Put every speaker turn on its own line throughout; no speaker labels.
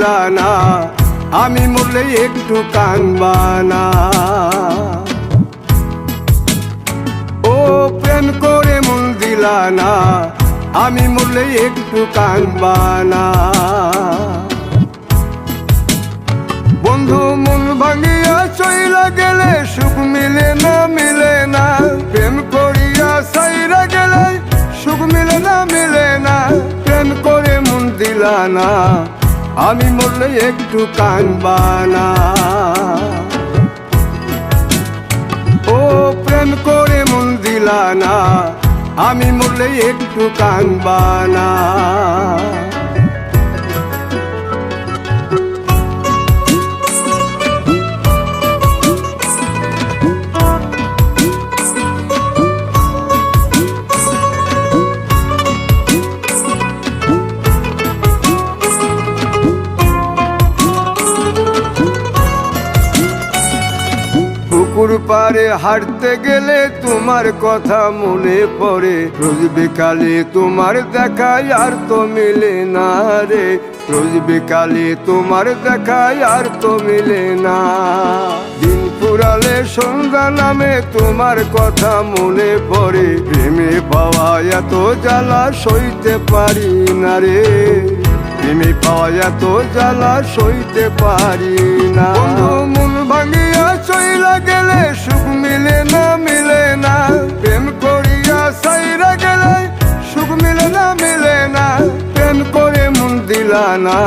দিলা না, আমি মরলে একটু কানবা না। ও প্রেম করে মন দিলা না, আমি মরলে একটু কানবা না। বন্ধু মন ভাঙিয়া চইলা গেলে সুখ মিলে না, মিলে না। প্রেম করিয়া সাইরা গেলে সুখ মিলে না, মিলে না। প্রেম করে মন দিলা না, আমি মরলে একটু কানবা না। ও প্রেম করে মন দিলা না, আমি মরলে একটু কানবা না। পুকুর পাড়ে হাঁটতে গেলে তোমার কথা মনে পড়ে, রোজ বিকালে তোমার দেখায় আর তো মিলে না রে। রোজ বিকালে তোমার দেখায় আর তো মিলে না। দিন ফুরালে সন্ধ্যা নামে তোমার কথা মনে পড়ে, প্রেমে পাওয়া এত জ্বালা সইতে পারি না রে। প্রেমে পাওয়া এত জ্বালা সইতে পারি না। মন ভাঙিয়া চইলা গেলে সুখ মিলে না, মিলে না। প্রেম করিয়া সাইরা গেলে সুখ মিলে না, মিলে না। প্রেম করে মন দিলা না,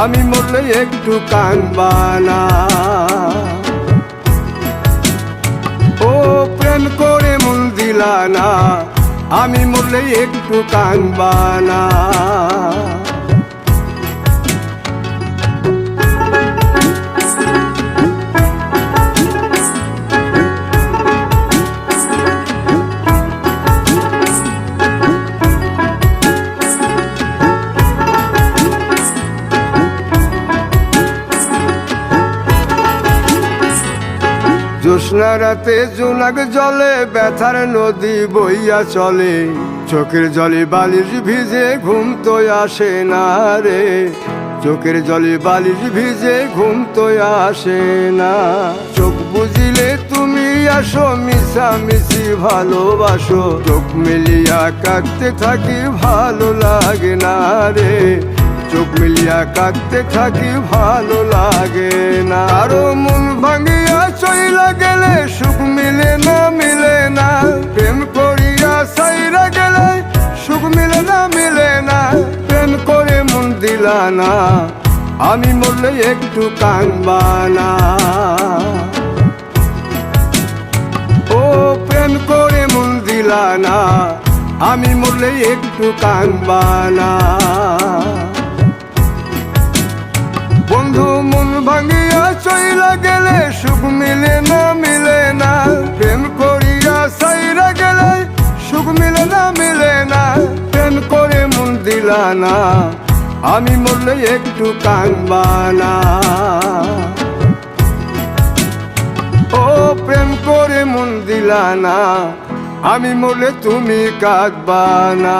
আমি মরলে একটু কানবা না। ও প্রেম করে মন দিলা না, আমি মরলে একটু কানবা না। জ্যোৎস্না রাতে জোনাক জলে ব্যথার নদী বইয়া চলে, চোখের জলে বালিশ ভিজে ঘুম তো আসে না রে। চোখের জলে বালিশ ভিজে ঘুম তো আসে না। চোখ বুঝিলে তুমি আসো, মিশামিশি ভালোবাসো। চোখ মিলিয়া কাঁদতে থাকি ভালো লাগে না রে। চোখ মিলিয়া কাঁদতে থাকি ভালো লাগে না। আরো মন ভাঙিয়া চইলা গেলে সুখ মিলে না, মিলে না। প্রেম করিয়া সাইরা গেলে সুখ মিলে না, মিলে না। প্রেম করে মন দিলা না, আমি মরলে একটু কানবা না। ও প্রেম করে মন দিলা না, আমি মরলে একটু কানবা না। বন্ধু মন ভাঙিয়া চইলা গেলে সুখ মিলে না, মিলে না। প্রেম করিয়া সাইরা গেলে সুখ মিলে না, মিলে না। প্রেম করে মন দিলা না, আমি মরলে একটু কানবা না। ও প্রেম করে মন দিলা না, আমি মরলে তুমি কাঁদবা না।